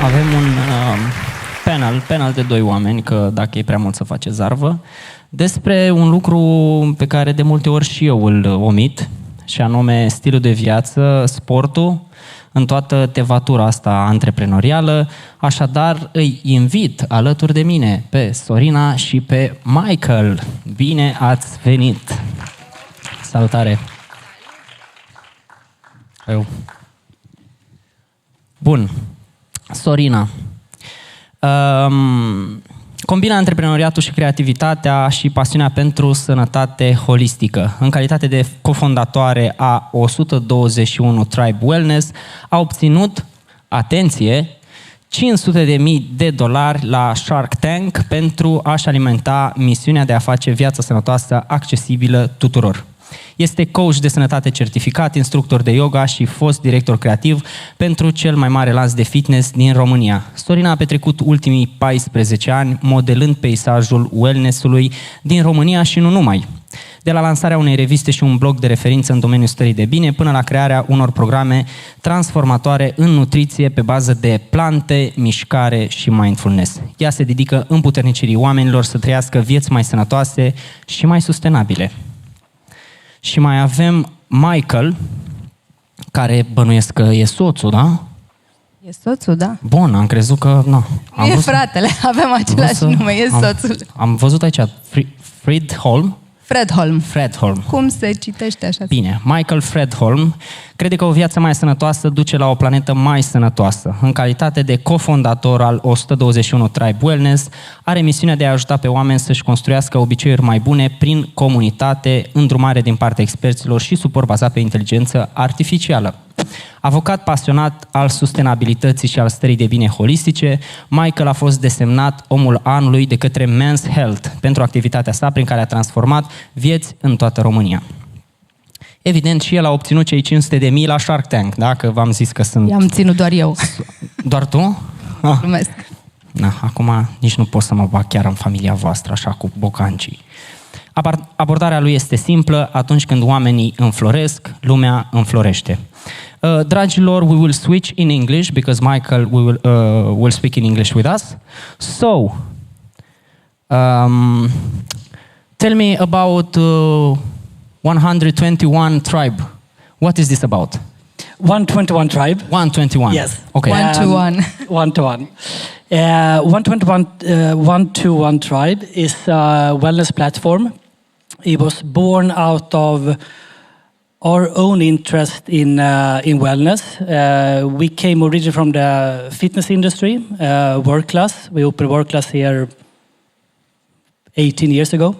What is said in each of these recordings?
Avem un panel de 2 oameni, că dacă e prea mult să face zarvă, despre un lucru pe care de multe ori și eu îl omit, și anume stilul de viață, sportul, în toată tevatura asta antreprenorială. Așadar, îi invit alături de mine pe Sorina și pe Mikael. Bine ați venit! Salutare! Bun. Sorina. Combina antreprenoriatul și creativitatea și pasiunea pentru sănătate holistică. În calitate de cofondatoare a 121 Tribe Wellness, a obținut, atenție, $500.000 la Shark Tank pentru a-și alimenta misiunea de a face viața sănătoasă accesibilă tuturor. Este coach de sănătate certificat, instructor de yoga și fost director creativ pentru cel mai mare lanț de fitness din România. Sorina a petrecut ultimii 14 ani modelând peisajul wellness-ului din România și nu numai. De la lansarea unei reviste și un blog de referință în domeniul stării de bine, până la crearea unor programe transformatoare în nutriție pe bază de plante, mișcare și mindfulness. Ea se dedică împuternicirii oamenilor să trăiască vieți mai sănătoase și mai sustenabile. Și mai avem Mikael, care bănuiesc că e soțul, da? E soțul, da. Bun, am crezut că... No, e fratele, avem același nume, e soțul. Am văzut aici, Fredholm. Fredholm. Cum se citește așa? Bine, Mikael Fredholm crede că o viață mai sănătoasă duce la o planetă mai sănătoasă. În calitate de cofondator al 121 Tribe Wellness, are misiunea de a ajuta pe oameni să-și construiască obiceiuri mai bune prin comunitate, îndrumare din partea experților și suport bazat pe inteligență artificială. Avocat pasionat al sustenabilității și al stării de bine holistice, Mikael a fost desemnat omul anului de către Men's Health pentru activitatea sa prin care a transformat vieți în toată România. Evident, și el a obținut cei $500.000 la Shark Tank, da? Că v-am zis că sunt... I-am ținut doar eu. Doar tu? Glumesc. Na, acum nici nu pot să mă bag chiar în familia voastră, așa, cu bocancii. Abordarea lui este simplă: atunci când oamenii înfloresc, lumea înflorește. Dragilor, we will switch in English because Mikael will speak in English with us. So, tell me about 121 Tribe. What is this about? 121 Tribe. 121. Yes. Okay. 121. 121. 121 Tribe is a wellness platform. It was born out of our own interest in wellness. We came originally from the fitness industry, work class. We opened work class here 18 years ago.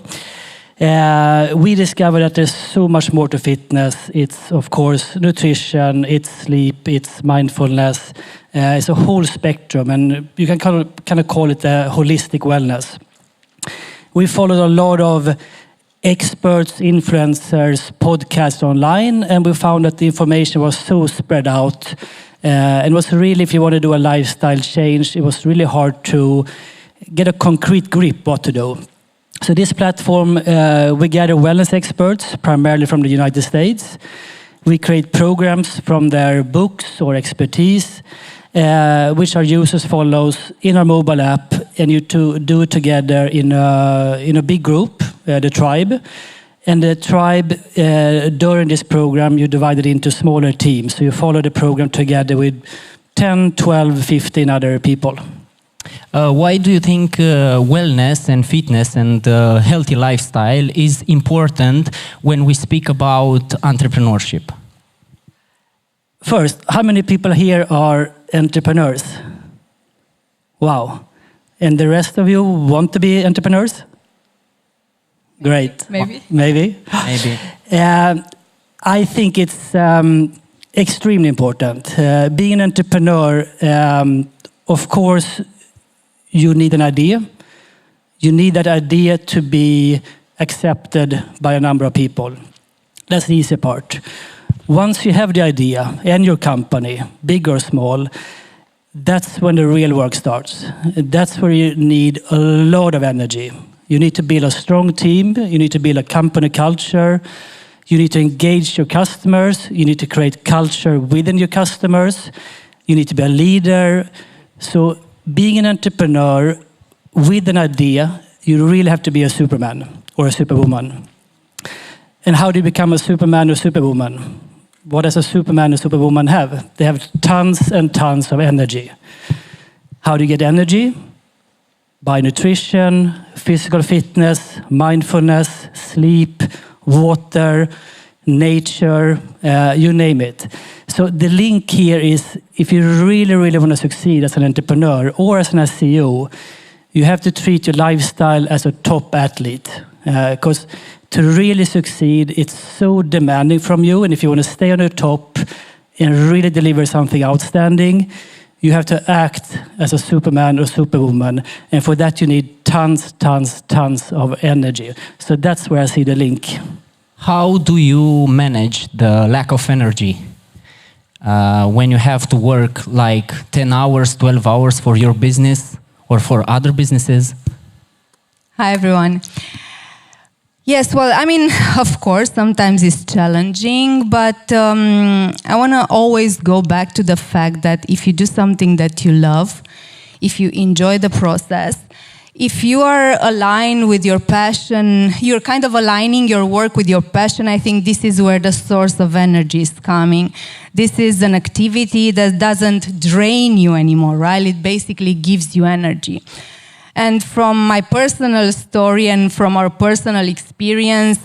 We discovered that there's so much more to fitness. It's, of course, nutrition, it's sleep, it's mindfulness. It's a whole spectrum, and you can kind of call it a holistic wellness. We followed a lot of experts, influencers, podcasts online, and we found that the information was so spread out. And it was really, if you want to do a lifestyle change, it was really hard to get a concrete grip what to do. So this platform, we gather wellness experts, primarily from the United States. We create programs from their books or expertise, which our users follows in our mobile app, and you do it together in a big group, the tribe. And the tribe, during this program, you divide it into smaller teams. So you follow the program together with 10, 12, 15 other people. Why do you think wellness and fitness and healthy lifestyle is important when we speak about entrepreneurship? First, how many people here are entrepreneurs? Wow. And the rest of you want to be entrepreneurs? Great. Maybe. Maybe. I think it's extremely important. Being an entrepreneur, of course, you need an idea. You need that idea to be accepted by a number of people. That's the easy part. Once you have the idea and your company, big or small, that's when the real work starts. That's where you need a lot of energy. You need to build a strong team. You need to build a company culture. You need to engage your customers. You need to create culture within your customers. You need to be a leader. So being an entrepreneur with an idea, you really have to be a superman or a superwoman. And how do you become a superman or superwoman? What does a superman or superwoman have? They have tons and tons of energy. How do you get energy? By nutrition, physical fitness, mindfulness, sleep, water, nature, you name it. So the link here is, if you really, really want to succeed as an entrepreneur or as an SEO, you have to treat your lifestyle as a top athlete. Because to really succeed, it's so demanding from you. And if you want to stay on the top and really deliver something outstanding, you have to act as a superman or superwoman. And for that, you need tons of energy. So that's where I see the link. How do you manage the lack of energy when you have to work like 10 hours, 12 hours for your business or for other businesses? Hi, everyone. Yes, well, I mean, of course, sometimes it's challenging, but I want to always go back to the fact that if you do something that you love, if you enjoy the process, if you are aligned with your passion, you're kind of aligning your work with your passion, I think this is where the source of energy is coming. This is an activity that doesn't drain you anymore, right? It basically gives you energy. And from my personal story and from our personal experience,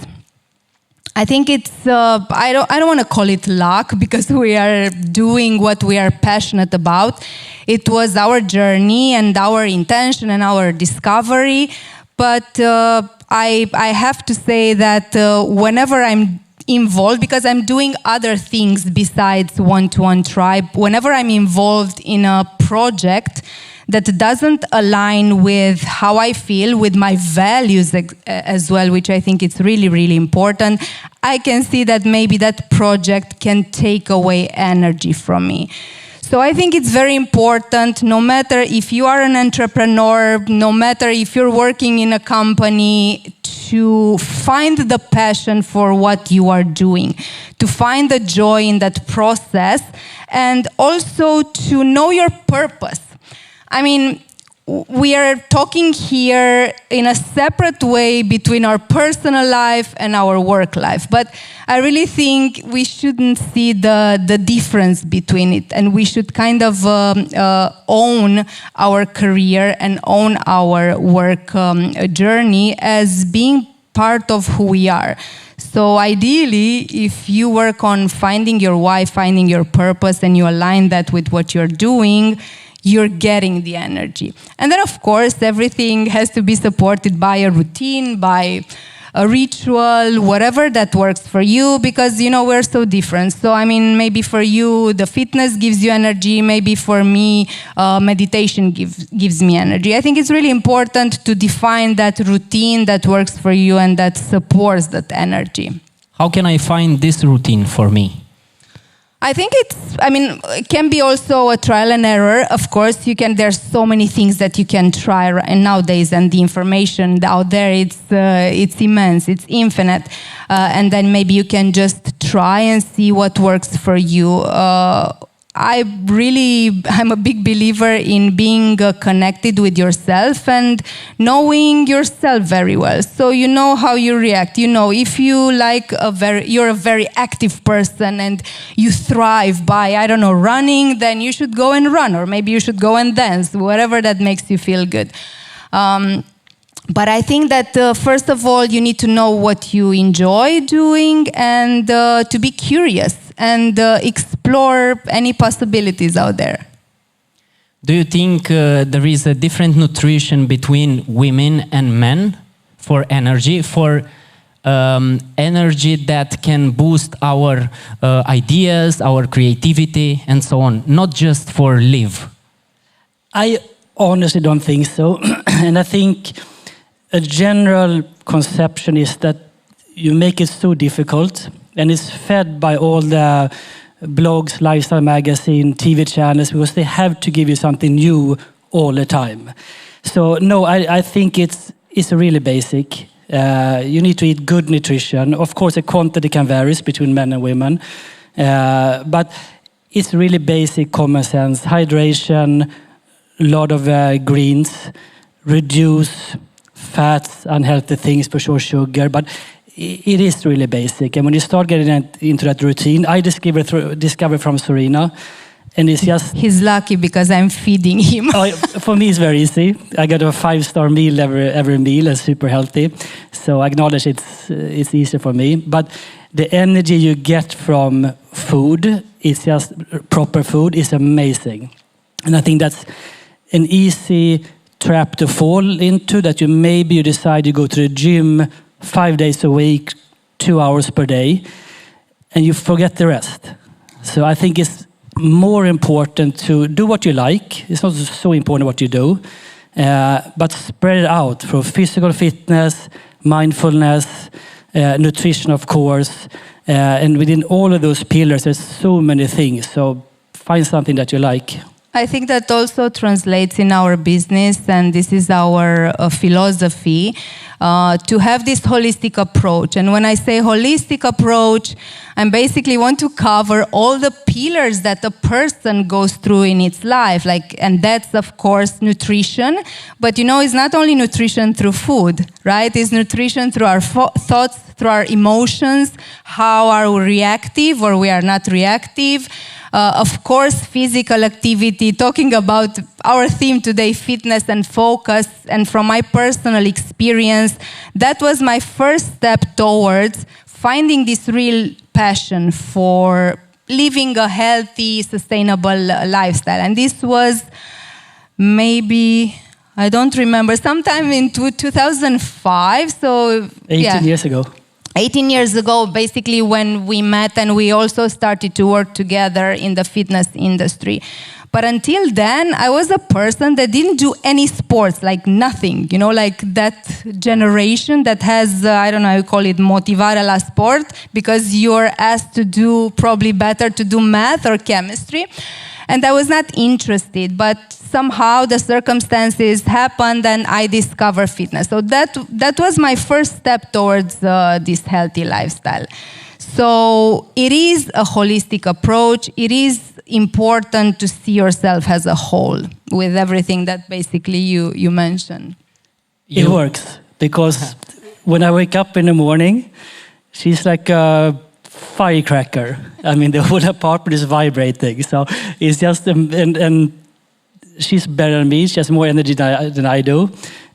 I think it's, I don't want to call it luck, because we are doing what we are passionate about. It was our journey and our intention and our discovery. But I have to say that whenever I'm involved, because I'm doing other things besides one-to-one tribe, whenever I'm involved in a project that doesn't align with how I feel, with my values as well, which I think it's really, really important, I can see that maybe that project can take away energy from me. So I think it's very important, no matter if you are an entrepreneur, no matter if you're working in a company, to find the passion for what you are doing, to find the joy in that process, and also to know your purpose. I mean, we are talking here in a separate way between our personal life and our work life. But I really think we shouldn't see the difference between it. And we should kind of own our career and own our work journey as being part of who we are. So ideally, if you work on finding your why, finding your purpose, and you align that with what you're doing, you're getting the energy. And then, of course, everything has to be supported by a routine, by a ritual, whatever that works for you, because, you know, we're so different. So, I mean, maybe for you, the fitness gives you energy. Maybe for me, meditation gives me energy. I think it's really important to define that routine that works for you and that supports that energy. How can I find this routine for me? I think it can be also a trial and error. Of course, there's so many things that you can try nowadays, and the information out there, it's immense, it's infinite. And then maybe you can just try and see what works for you. I'm a big believer in being connected with yourself and knowing yourself very well. So you know how you react. You know, if you're a very active person and you thrive by, I don't know, running, then you should go and run, or maybe you should go and dance, whatever that makes you feel good. But I think that first of all, you need to know what you enjoy doing and to be curious and explore any possibilities out there. Do you think there is a different nutrition between women and men for energy, energy that can boost our ideas, our creativity, and so on, not just for live? I honestly don't think so. And I think a general conception is that you make it so difficult, and it's fed by all the blogs, lifestyle magazine, TV channels, because they have to give you something new all the time. So no, I think it's really basic. You need to eat good nutrition. Of course, the quantity can vary between men and women, but it's really basic common sense: hydration, lot of greens, reduce fats, unhealthy things, for sure sugar, but it is really basic. And when you start getting into that routine, I discovered from Sorina, and it's just... He's lucky because I'm feeding him. For me, it's very easy. I get a 5-star meal every meal, and super healthy. So I acknowledge it's easier for me. But the energy you get from food, it's just proper food, is amazing. And I think that's an easy trap to fall into, that you decide you go to the gym 5 days a week, 2 hours per day, and you forget the rest. So I think it's more important to do what you like. It's not so important what you do, but spread it out for physical fitness, mindfulness, nutrition, of course, and within all of those pillars, there's so many things. So find something that you like. I think that also translates in our business, and this is our philosophy, to have this holistic approach. And when I say holistic approach, I basically want to cover all the pillars that a person goes through in its life. And that's, of course, nutrition. But it's not only nutrition through food, right? It's nutrition through our thoughts, through our emotions. How are we reactive or we are not reactive? Of course, physical activity, talking about our theme today, fitness and focus. And from my personal experience, that was my first step towards finding this real passion for living a healthy, sustainable lifestyle. And this was maybe, I don't remember, sometime in 2005. So 18 years ago. 18 years ago, basically, when we met and we also started to work together in the fitness industry. But until then, I was a person that didn't do any sports, like nothing, like that generation that has, I don't know how you call it, motivare la sport, because you're asked to do probably better to do math or chemistry. And I was not interested, but somehow the circumstances happened and I discovered fitness. So that was my first step towards this healthy lifestyle. So it is a holistic approach. It is important to see yourself as a whole with everything that basically you mentioned. It works because when I wake up in the morning, she's like a firecracker. I mean, the whole apartment is vibrating. So it's just, and she's better than me. She has more energy than I do.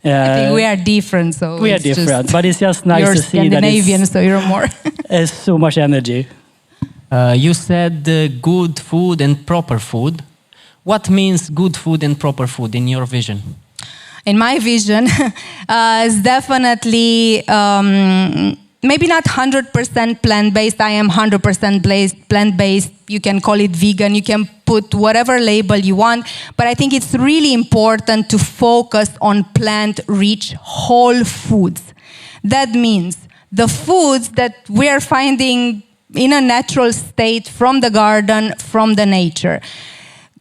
I think we are different, so we are different. But it's just nice to see that Scandinavian, so you're more. There's so much energy. You said good food and proper food. What means good food and proper food in your vision? In my vision, is definitely maybe not 100% plant-based. I am 100% plant-based. You can call it vegan. You can put whatever label you want. But I think it's really important to focus on plant-rich whole foods. That means the foods that we are finding in a natural state from the garden, from the nature.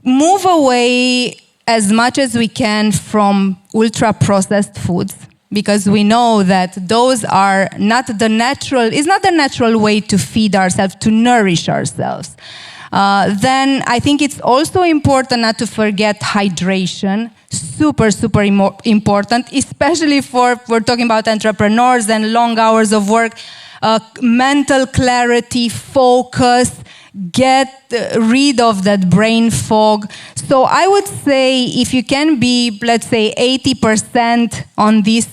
Move away as much as we can from ultra-processed foods, because we know that those are not the natural way to feed ourselves, to nourish ourselves. Then I think it's also important not to forget hydration. Super, super important, especially we're talking about entrepreneurs and long hours of work. Mental clarity, focus, get rid of that brain fog. So I would say if you can be, let's say, 80% on this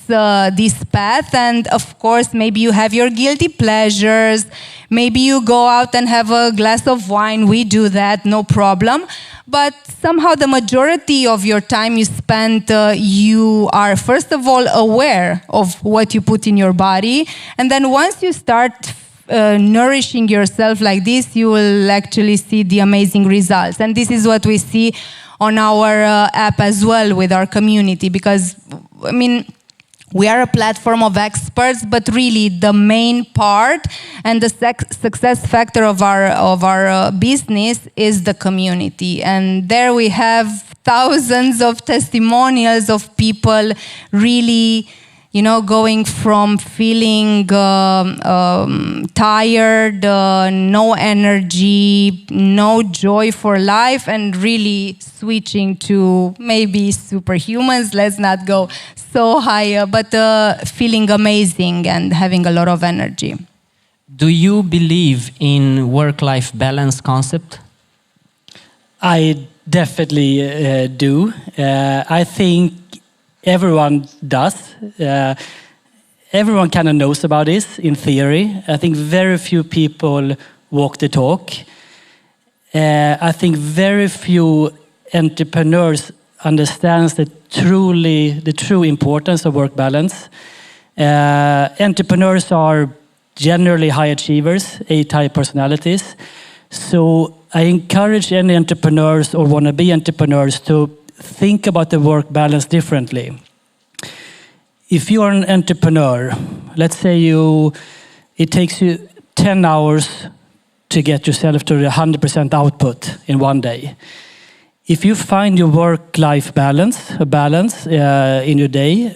path, and of course maybe you have your guilty pleasures, maybe you go out and have a glass of wine, we do that, no problem. But somehow the majority of your time you spend, you are first of all aware of what you put in your body. And then once you start nourishing yourself like this, you will actually see the amazing results. And this is what we see on our app as well with our community. Because, I mean, we are a platform of experts, but really the main part and the success factor of our business is the community. And there we have thousands of testimonials of people really You know, going from feeling tired, no energy, no joy for life, and really switching to maybe superhumans. Let's not go so high, but feeling amazing and having a lot of energy. Do you believe in work-life balance concept? I definitely do. I think everyone does. Everyone kind of knows about this in theory. I think very few people walk the talk. I think very few entrepreneurs understands the true importance of work balance. Entrepreneurs are generally high achievers, A-type personalities. So I encourage any entrepreneurs or wannabe entrepreneurs to think about the work balance differently. If you are an entrepreneur, let's say it takes you 10 hours to get yourself to 100% output in one day. If you find your work-life balance, a balance in your day,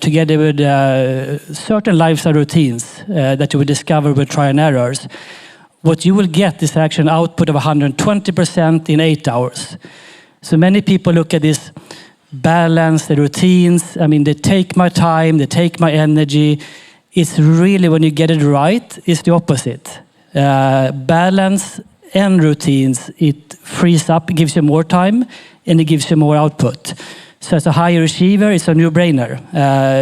together with certain lifestyle routines that you will discover with trial and errors, what you will get is actually an output of 120% in 8 hours. So many people look at this balance, the routines. I mean, they take my time, they take my energy. It's really, when you get it right, it's the opposite. Balance and routines, it frees up, it gives you more time, and it gives you more output. So as a higher achiever, it's a no-brainer.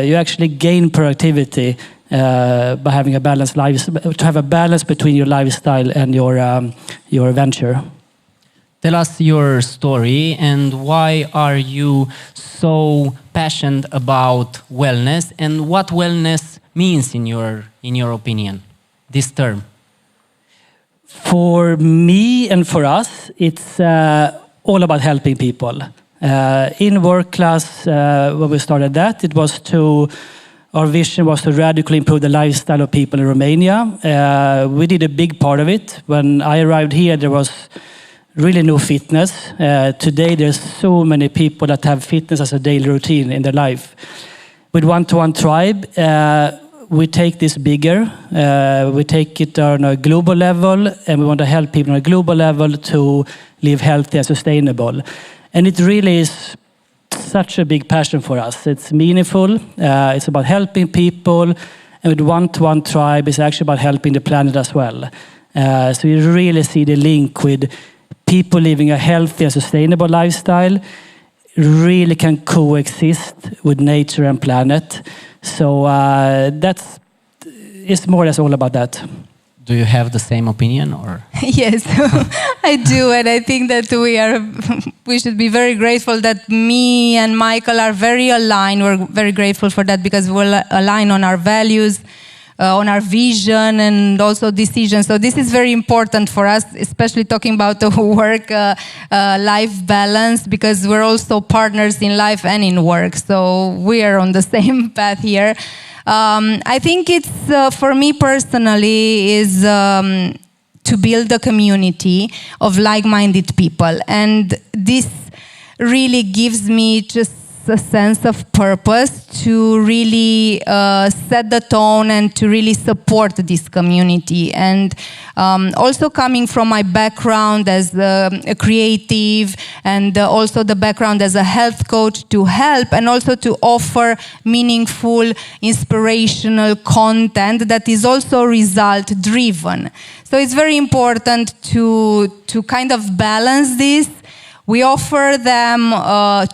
You actually gain productivity by having a balanced life, to have a balance between your lifestyle and your venture. Tell us your story and why are you so passionate about wellness and what wellness means in your opinion, this term. For me and for us, it's all about helping people. In work class, when we started that, our vision was to radically improve the lifestyle of people in Romania. We did a big part of it. When I arrived here, there was really no fitness. Today, there's so many people that have fitness as a daily routine in their life. With One-to-One Tribe, we take this bigger. We take it on a global level, and we want to help people on a global level to live healthy and sustainable. And it really is such a big passion for us. It's meaningful. It's about helping people. And with One-to-One Tribe, it's actually about helping the planet as well. So you really see the link with people living a healthy and sustainable lifestyle really can coexist with nature and planet. So it's more or less all about that. Do you have the same opinion, or? Yes, I do, and I think that we should be very grateful that me and Mikael are very aligned. We're very grateful for that because we're aligned on our values, on our vision, and also decisions. So this is very important for us, especially talking about the work-life balance, because we're also partners in life and in work. So we are on the same path here. I think it's, for me personally, is to build a community of like-minded people. And this really gives me just a sense of purpose to really set the tone and to really support this community. And also coming from my background as a creative and also the background as a health coach, to help and also to offer meaningful, inspirational content that is also result driven. So it's very important to kind of balance this. We offer them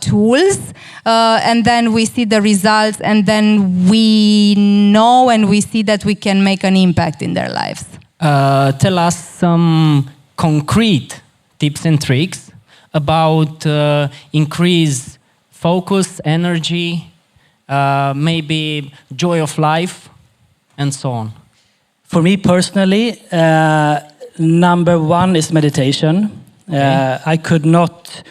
tools, and then we see the results, and then we know and we see that we can make an impact in their lives. Tell us some concrete tips and tricks about increase focus, energy, maybe joy of life, and so on. For me personally, number one is meditation. Okay. I could not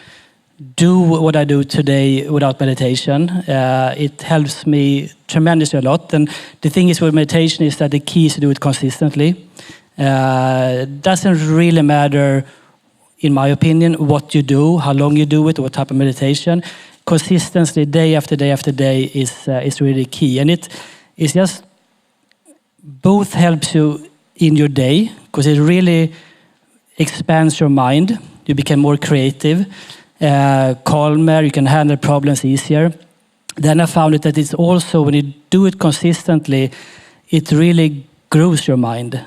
do what I do today without meditation. It helps me tremendously a lot. And the thing is with meditation is that the key is to do it consistently. Doesn't really matter, in my opinion, what you do, how long you do it, what type of meditation. consistency, day after day after day, is really key. And it's just both helps you in your day, because it really expands your mind. You become more creative, calmer, you can handle problems easier. Then I found that it's also, when you do it consistently, it really grows your mind.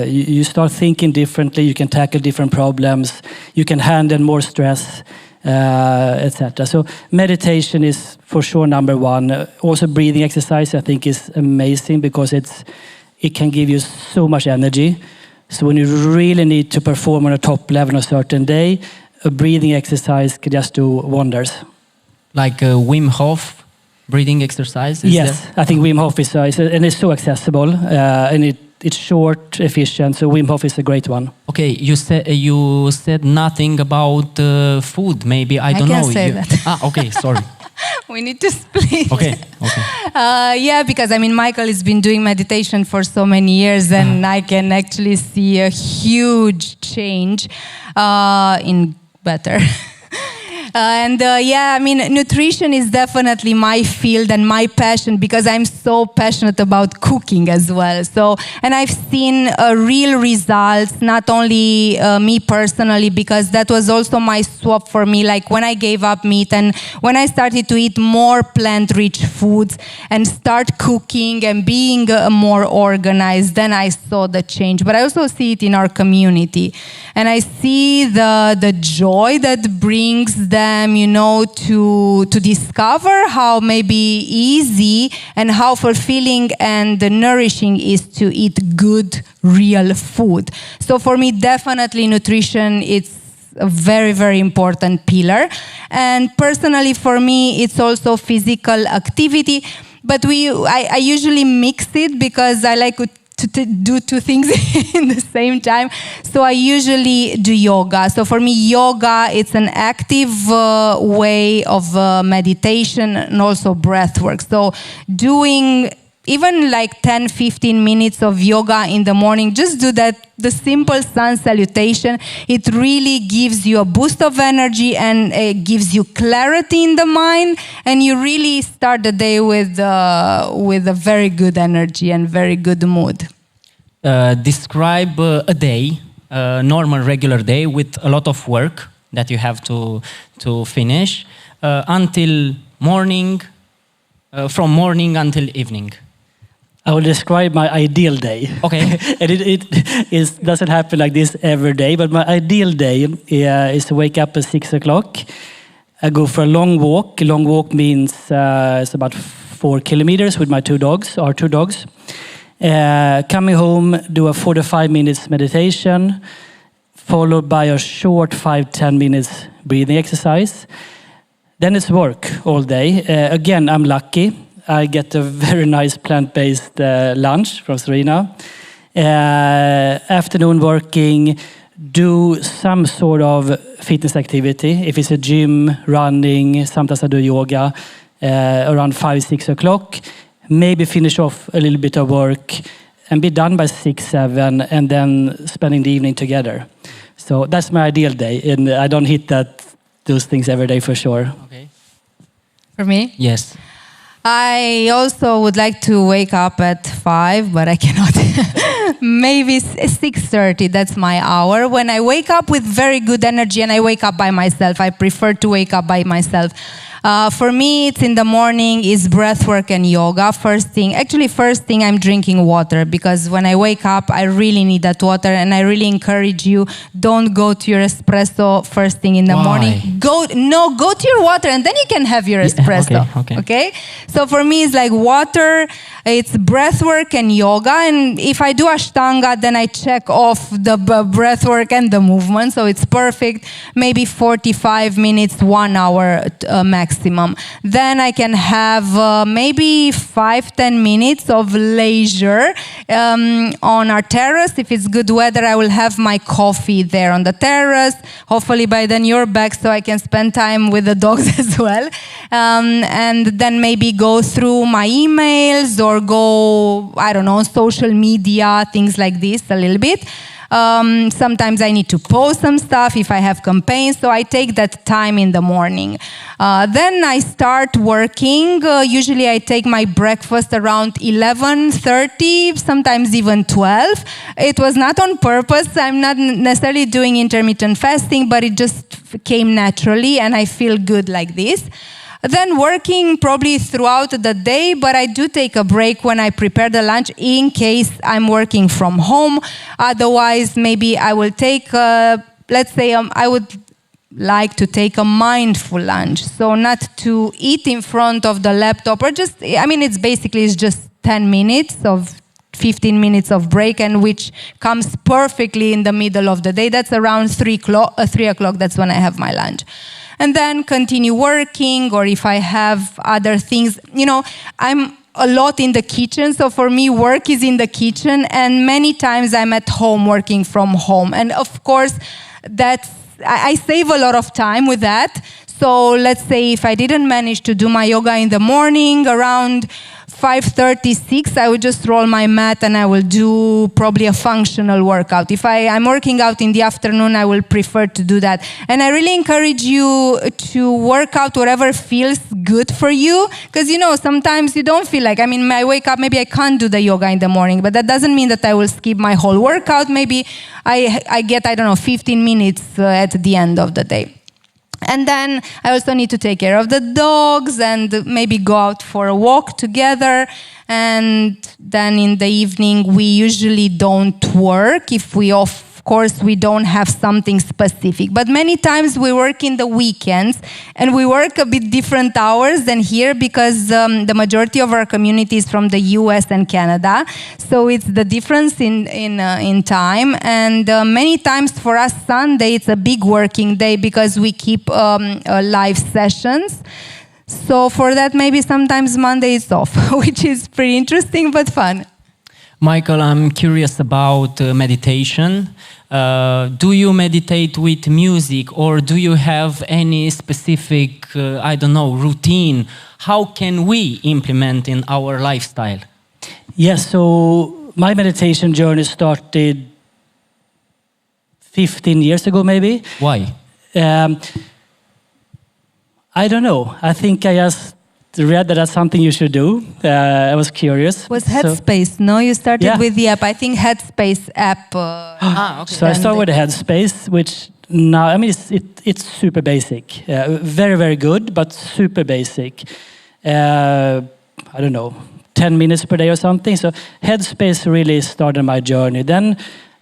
You start thinking differently, you can tackle different problems, you can handle more stress, etc. So meditation is for sure number one. Also breathing exercise I think is amazing, because it can give you so much energy. So when you really need to perform on a top level on a certain day, a breathing exercise can just do wonders. Like Wim Hof breathing exercise? Yes, I think Wim Hof is and it's so accessible, and it's short, efficient. So Wim Hof is a great one. Okay, you said nothing about food. Maybe I don't know. I can say that. Okay, sorry. We need to split. Okay. Yeah, because I mean, Mikael has been doing meditation for so many years, and I can actually see a huge change in better. Yeah, I mean, nutrition is definitely my field and my passion, because I'm so passionate about cooking as well. So, and I've seen real results, not only me personally, because that was also my swap for me. Like when I gave up meat and when I started to eat more plant-rich foods and start cooking and being more organized, then I saw the change. But I also see it in our community. And I see the joy that brings them, you know, to discover how maybe easy and how fulfilling and nourishing is to eat good, real food. So for me, definitely nutrition, it's a very, very important pillar. And personally for me, it's also physical activity. But I usually mix it, because I like to do two things in the same time. So I usually do yoga. So for me, yoga, it's an active way of meditation and also breath work. So doing even like 10-15 minutes of yoga in the morning, just do that, the simple sun salutation. It really gives you a boost of energy, and it gives you clarity in the mind, and you really start the day with a very good energy and very good mood. Describe a day, a normal regular day with a lot of work that you have to finish until morning, from morning until evening. I will describe my ideal day. Okay. And it doesn't happen like this every day, but my ideal day is to wake up at 6 o'clock. I go for a long walk. Long walk means it's about 4 kilometers with my two dogs. Coming home, do a 45 minutes meditation, followed by a short 5-10 minutes breathing exercise. Then it's work all day. Again, I'm lucky. I get a very nice plant-based lunch from Sorina. Afternoon working, do some sort of fitness activity. If it's a gym, running, sometimes I do yoga around 5-6 o'clock. Maybe finish off a little bit of work and be done by 6-7, and then spending the evening together. So that's my ideal day, and I don't hit those things every day for sure. Okay. For me? Yes. I also would like to wake up at 5, but I cannot. Maybe 6:30, that's my hour. When I wake up with very good energy and I wake up by myself, I prefer to wake up by myself. For me, it's in the morning, is breath work and yoga. First thing I'm drinking water, because when I wake up, I really need that water, and I really encourage you, don't go to your espresso first thing in the morning. Go to your water, and then you can have your espresso. Okay? So for me, it's like water, it's breath work and yoga, and if I do Ashtanga, then I check off the breath work and the movement, so it's perfect. Maybe 45 minutes, 1 hour maximum. Then I can have maybe 5-10 minutes of leisure on our terrace. If it's good weather, I will have my coffee there on the terrace. Hopefully by then you're back, so I can spend time with the dogs as well. And then maybe go through my emails or go, I don't know, social media, things like this a little bit. Sometimes I need to post some stuff if I have campaigns, so I take that time in the morning. Then I start working. Usually I take my breakfast around 11:30, sometimes even 12. It was not on purpose. I'm not necessarily doing intermittent fasting, but it just came naturally and I feel good like this. Then working probably throughout the day, but I do take a break when I prepare the lunch in case I'm working from home. Otherwise, maybe I will take, let's say I would like to take a mindful lunch. So not to eat in front of the laptop or just, I mean, it's just 10 minutes of 15 minutes of break, and which comes perfectly in the middle of the day. That's around 3 o'clock, that's when I have my lunch. And then continue working, or if I have other things, I'm a lot in the kitchen, so for me work is in the kitchen, and many times I'm at home working from home. And of course, I save a lot of time with that. So let's say if I didn't manage to do my yoga in the morning around 5:36, I would just roll my mat and I will do probably a functional workout. If I'm working out in the afternoon, I will prefer to do that. And I really encourage you to work out whatever feels good for you, because sometimes you don't feel like, I wake up, maybe I can't do the yoga in the morning, but that doesn't mean that I will skip my whole workout. Maybe I get, 15 minutes at the end of the day. And then I also need to take care of the dogs and maybe go out for a walk together. And then in the evening, we usually don't work if of course, we don't have something specific. But many times we work in the weekends, and we work a bit different hours than here because the majority of our community is from the US and Canada. So it's the difference in time. And many times for us, Sunday, it's a big working day because we keep live sessions. So for that, maybe sometimes Monday is off, which is pretty interesting but fun. Mikael, I'm curious about meditation. Do you meditate with music, or do you have any specific, routine? How can we implement in our lifestyle? Yes, so my meditation journey started 15 years ago, maybe. Why? I don't know. I think I just read that that's something you should do. I was curious. Was Headspace? No, you started with the app. I think Headspace app. Okay. So I started with Headspace, which now, it's super basic. Very, very good, but super basic. I don't know, 10 minutes per day or something. So Headspace really started my journey. Then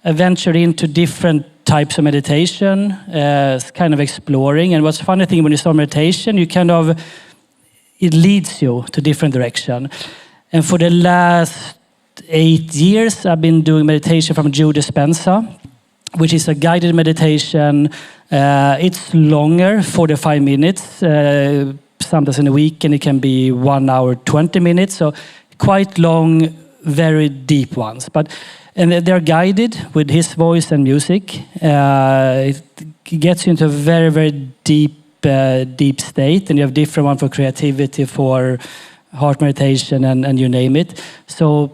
I ventured into different types of meditation, kind of exploring. And what's the funny thing, when you start meditation, it leads you to different direction. And for the last 8 years, I've been doing meditation from Joe Dispenza, which is a guided meditation. It's longer, 45 minutes, sometimes in a week, and it can be 1 hour, 20 minutes. So quite long, very deep ones. And they're guided with his voice and music. It gets you into a very, very deep state, and you have different one for creativity, for heart meditation, and you name it. So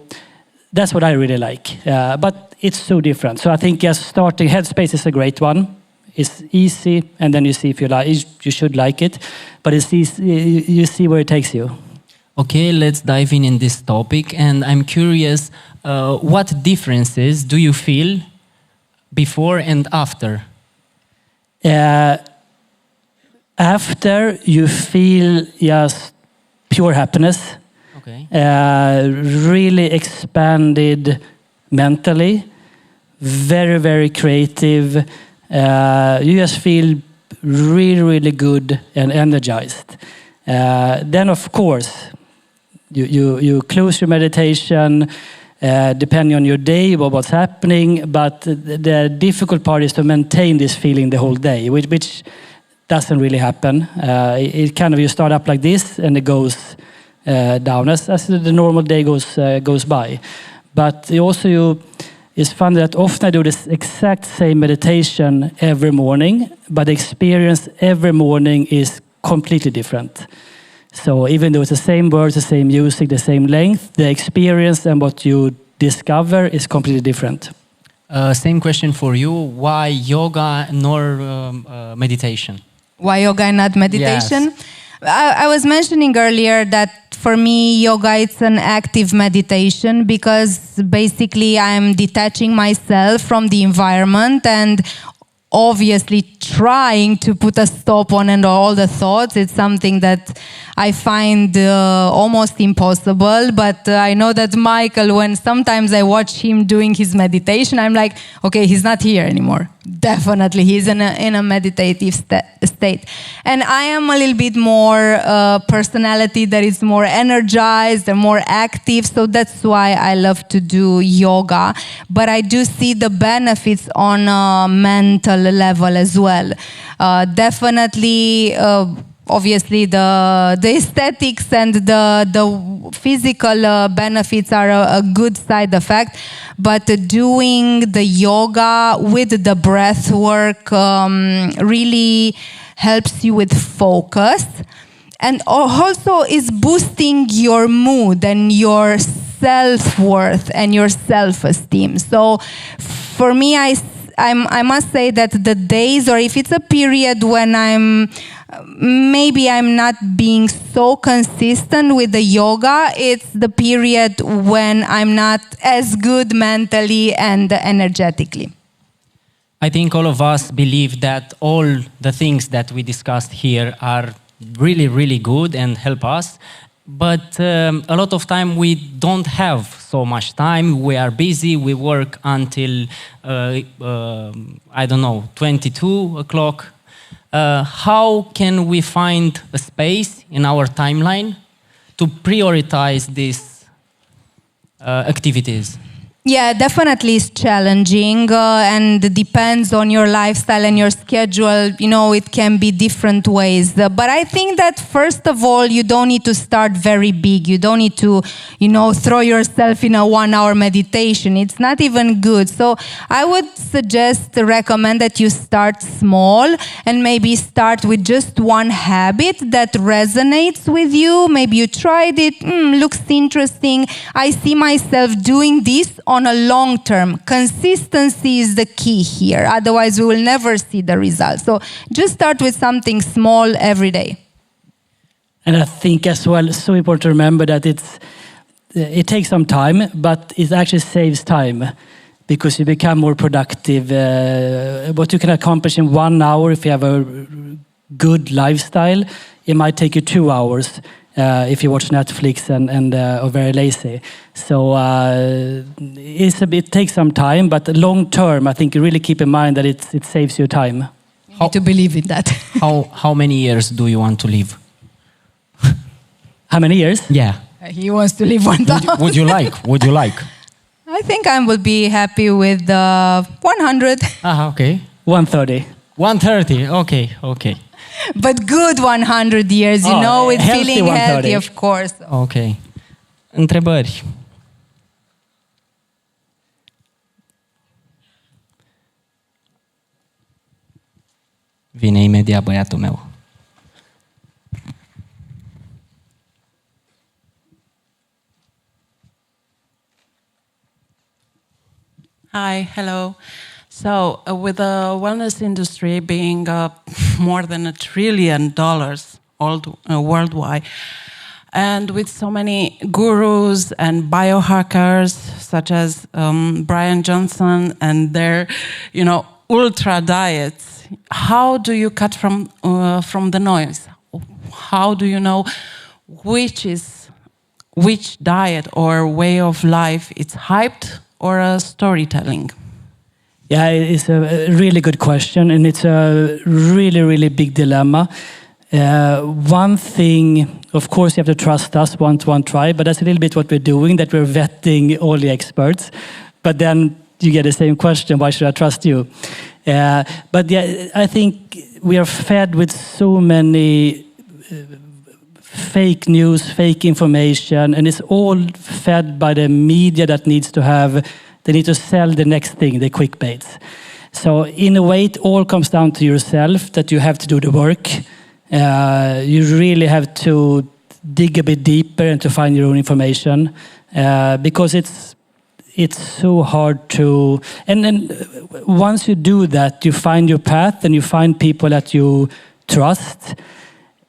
that's what I really like. But it's so different. So I think starting Headspace is a great one. It's easy, and then you see if you like. You should like it, but it's easy. You see where it takes you. Okay, let's dive in this topic, and I'm curious, what differences do you feel before and after? After, you feel just pure happiness. Okay. Really expanded mentally, very, very creative. You just feel really, really good and energized. Then, of course, you close your meditation, depending on your day, what's happening. But the difficult part is to maintain this feeling the whole day, which doesn't really happen. It kind of, you start up like this, and it goes down as the normal day goes by. But it's fun that often I do this exact same meditation every morning, but the experience every morning is completely different. So even though it's the same words, the same music, the same length, the experience and what you discover is completely different. Same question for you. Why yoga nor meditation? Why yoga and not meditation? Yes. I was mentioning earlier that for me, yoga it's an active meditation because basically I'm detaching myself from the environment and obviously trying to put a stop on and all the thoughts. It's something that I find almost impossible, but I know that Mikael, when sometimes I watch him doing his meditation, I'm like, okay, he's not here anymore. Definitely, he's in a meditative state. And I am a little bit more personality that is more energized and more active, so that's why I love to do yoga. But I do see the benefits on a mental level as well. Definitely, obviously, the aesthetics and the physical benefits are a good side effect, but doing the yoga with the breath work really helps you with focus, and also is boosting your mood and your self-worth and your self-esteem. So for me, I must say that the days, or if it's a period when maybe I'm not being so consistent with the yoga, it's the period when I'm not as good mentally and energetically. I think all of us believe that all the things that we discussed here are really, really good and help us. But a lot of time we don't have so much time. We are busy. We work until, 22 o'clock. How can we find a space in our timeline to prioritize these activities? Yeah, definitely it's challenging and depends on your lifestyle and your schedule. You know, it can be different ways. But I think that first of all, you don't need to start very big. You don't need to, throw yourself in a 1-hour meditation. It's not even good. So I would recommend that you start small and maybe start with just one habit that resonates with you. Maybe you tried it, looks interesting. I see myself doing this on a long term. Consistency is the key here. Otherwise, we will never see the results. So just start with something small every day. And I think as well, it's so important to remember that it takes some time, but it actually saves time because you become more productive. What you can accomplish in 1 hour, if you have a good lifestyle, it might take you 2 hours. If you watch Netflix and are very lazy. So it takes some time, but long term, I think you really keep in mind that it saves you time. You need to believe in that. How many years do you want to live? How many years? Yeah. He wants to live 1,000. Would you like? I think I will be happy with 100. Okay. 130. 130. Okay. But good 100 years, with feeling healthy, of course. Ok. Întrebări. Vine imediat băiatul meu. Hi, hello. So, with the wellness industry being more than $1 trillion worldwide, and with so many gurus and biohackers such as Brian Johnson and their, ultra diets, how do you cut from the noise? How do you know which diet or way of life is hyped or a storytelling? Yeah, it's a really good question, and it's a really, really big dilemma. One thing, of course, you have to trust us one try, but that's a little bit what we're doing, that we're vetting all the experts. But then you get the same question, why should I trust you? But yeah, I think we are fed with so many fake news, fake information, and it's all fed by the media that they need to sell the next thing, the quick baits. So in a way, it all comes down to yourself, that you have to do the work. You really have to dig a bit deeper and to find your own information, because it's so hard to, and then once you do that, you find your path and you find people that you trust,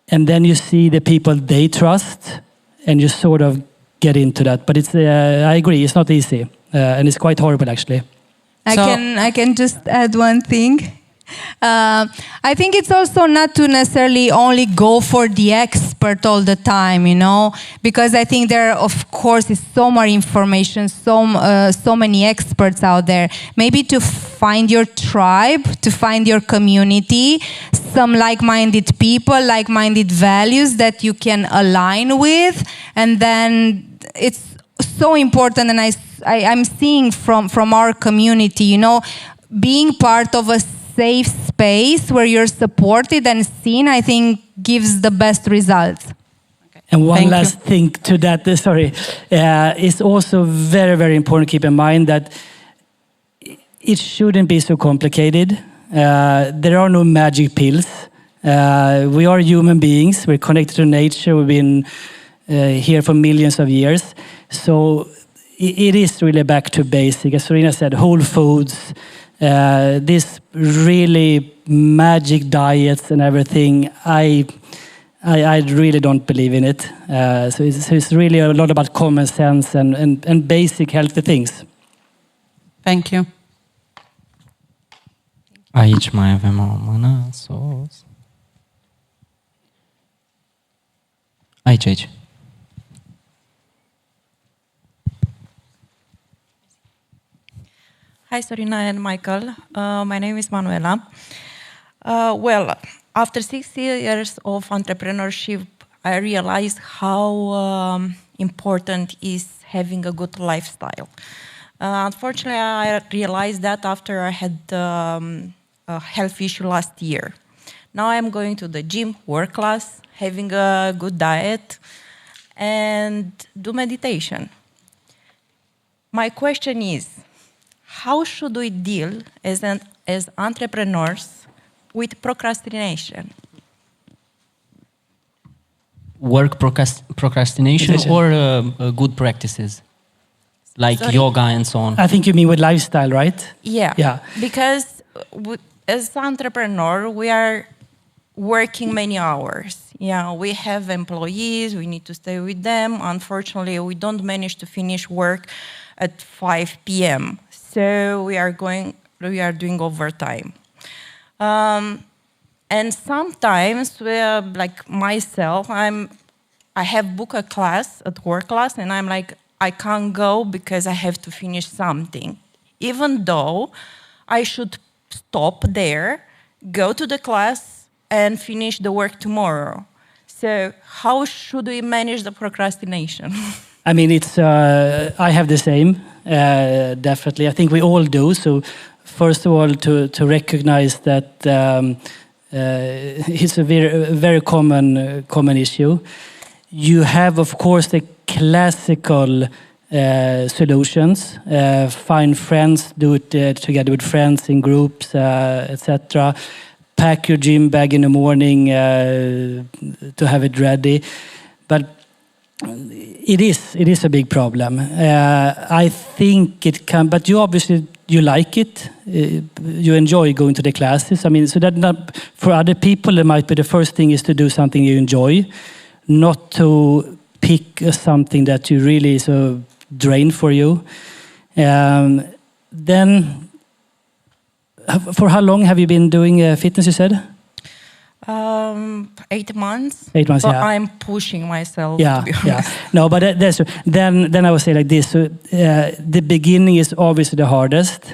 and then you see the people they trust, and you sort of get into that. But it's, I agree, it's not easy, and it's quite horrible actually. I can just add one thing. I think it's also not to necessarily only go for the expert all the time, you know, because I think there, of course, is so much information, so many experts out there. Maybe to find your tribe, to find your community, some like-minded people, like-minded values that you can align with, and then it's so important. And I'm seeing from our community, you know, being part of a safe space where you're supported and seen, I think gives the best results. Okay. And one last thing to that, it's also very, very important to keep in mind that it shouldn't be so complicated. There are no magic pills. We are human beings. We're connected to nature. We've been here for millions of years. So it is really back to basic. As Sorina said, whole foods, this really magic diets and everything, I really don't believe in it. So it's really a lot about common sense and basic healthy things. Thank you. Aici mai avem o mână sus. Aici. Hi, Sorina and Mikael. My name is Manuela. Well, after 6 years of entrepreneurship, I realized how important is having a good lifestyle. Unfortunately, I realized that after I had a health issue last year. Now I'm going to the gym, work class, having a good diet, and do meditation. My question is, how should we deal as entrepreneurs with procrastination? Work procrastination or good practices? Like yoga and so on? I think you mean with lifestyle, right? Yeah. Because as entrepreneur, we are working many hours. Yeah, we have employees, we need to stay with them. Unfortunately, we don't manage to finish work at 5 p.m. So we are doing overtime. And sometimes, like myself, I have booked a class at work class, and I'm like, I can't go because I have to finish something. Even though I should stop there, go to the class, and finish the work tomorrow. So how should we manage the procrastination? I mean, it's. I have the same, definitely. I think we all do. So, first of all, to recognize that it's a very common issue. You have, of course, the classical solutions. Find friends, do it together with friends in groups, etc. Pack your gym bag in the morning to have it ready, but it is a big problem. I think it can, but you obviously like it. You enjoy going to the classes. I mean, so that not, for other people, it might be the first thing is to do something you enjoy, not to pick something that you really so drain for you. Then, for how long have you been doing fitness? You said 8 months. 8 months. But yeah. I'm pushing myself. Yeah, to be honest. No, but then I would say like this. So, the beginning is obviously the hardest.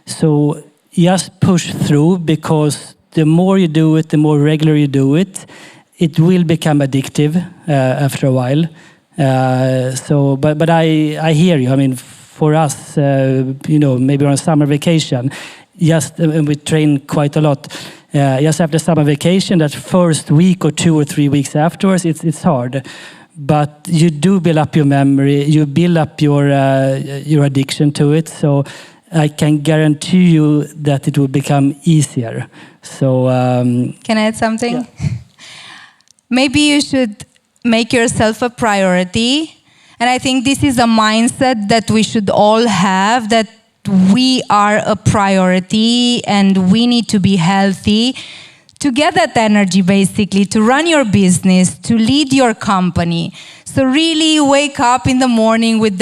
So just push through, because the more you do it, the more regular you do it, it will become addictive after a while. So, but I hear you. I mean, for us, maybe on a summer vacation, and we train quite a lot. Just after summer vacation, that first week or 2 or 3 weeks afterwards, it's hard. But you do build up your memory, you build up your addiction to it. So I can guarantee you that it will become easier. So can I add something? Yeah. Maybe you should make yourself a priority And I think this is a mindset that we should all have, that we are a priority and we need to be healthy to get that energy, basically, to run your business, to lead your company. So really wake up in the morning with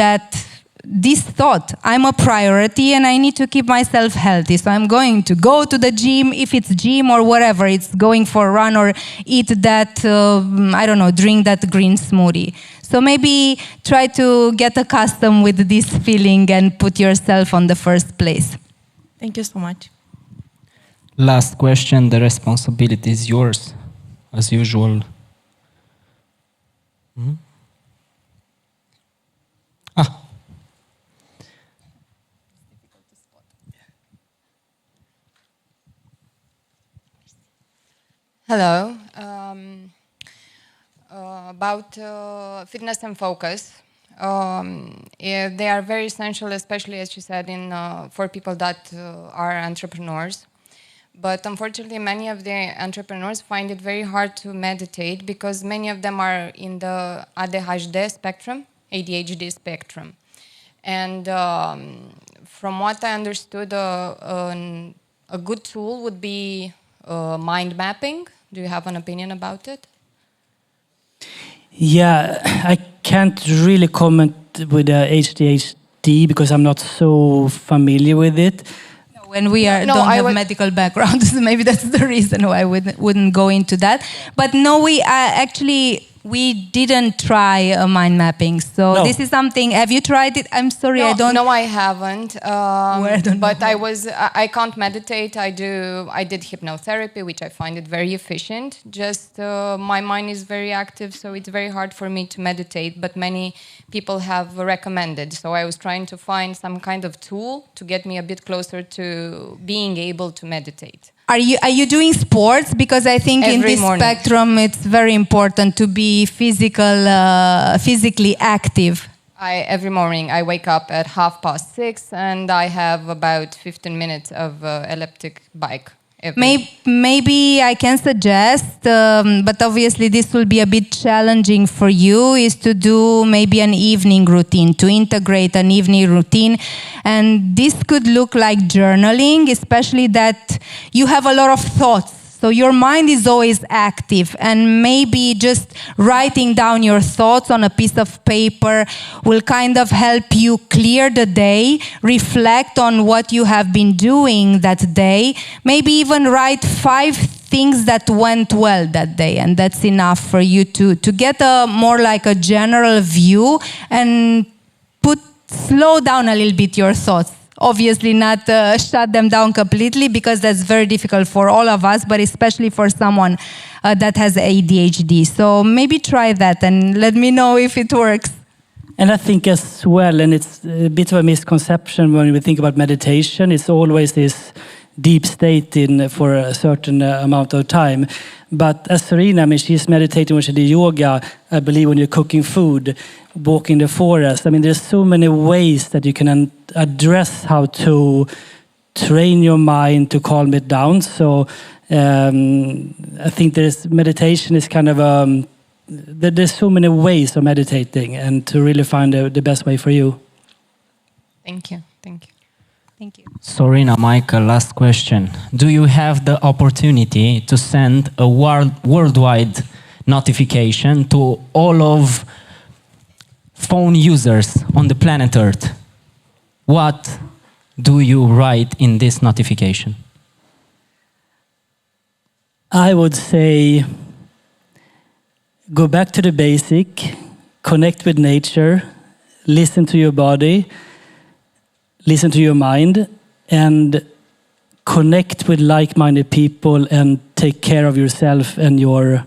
this thought: I'm a priority and I need to keep myself healthy. So I'm going to go to the gym, if it's gym or whatever, it's going for a run or eat that, drink that green smoothie. So maybe try to get accustomed with this feeling and put yourself on the first place. Thank you so much. Last question, the responsibility is yours, as usual. Hmm? Hello. About fitness and focus. They are very essential, especially, as you said, for people that are entrepreneurs. But unfortunately, many of the entrepreneurs find it very hard to meditate because many of them are in the ADHD spectrum. And from what I understood, a good tool would be mind mapping. Do you have an opinion about it? Yeah, I can't really comment with the ADHD because I'm not so familiar with it. When we don't have medical backgrounds, maybe that's the reason why I wouldn't go into that. But no, we didn't try a mind mapping. So no. This is something. Have you tried it? I'm sorry, no, I don't. No, I haven't. But know. I can't meditate. I did hypnotherapy, which I find it very efficient. Just my mind is very active, so it's very hard for me to meditate. But many people have recommended. So I was trying to find some kind of tool to get me a bit closer to being able to meditate. Are you doing sports? Because I think in this spectrum, it's very important to be physically active. Every morning I wake up at 6:30 and I have about 15 minutes of elliptic bike. Maybe I can suggest, but obviously this will be a bit challenging for you, is to do maybe an evening routine, to integrate an evening routine. And this could look like journaling, especially that you have a lot of thoughts. So your mind is always active, and maybe just writing down your thoughts on a piece of paper will kind of help you clear the day, reflect on what you have been doing that day, maybe even write 5 things that went well that day, and that's enough for you to get a more like a general view and slow down a little bit your thoughts. Obviously not shut them down completely, because that's very difficult for all of us, but especially for someone that has ADHD. So maybe try that and let me know if it works. And I think as well, and it's a bit of a misconception when we think about meditation, it's always this deep state for a certain amount of time. But as Sorina, she's meditating when she did yoga, I believe when you're cooking food, walking the forest. There's so many ways that you can address how to train your mind to calm it down. So I think meditation is kind of there's so many ways of meditating, and to really find the best way for you. Thank you. Thank you. Sorina, Mikael, last question. Do you have the opportunity to send a worldwide notification to all of phone users on the planet Earth? What do you write in this notification? I would say go back to the basic, connect with nature, listen to your body, listen to your mind, and connect with like-minded people and take care of yourself and your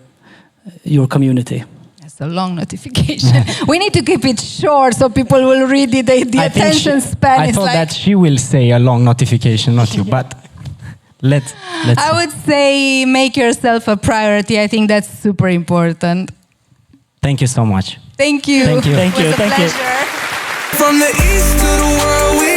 community. That's a long notification. We need to keep it short so people will read it. The attention span I is thought like... that she will say a long notification, not you, but let's I would say make yourself a priority. I think that's super important. Thank you so much. Thank you. Thank you. Thank you. It was a pleasure. From the east to the world, we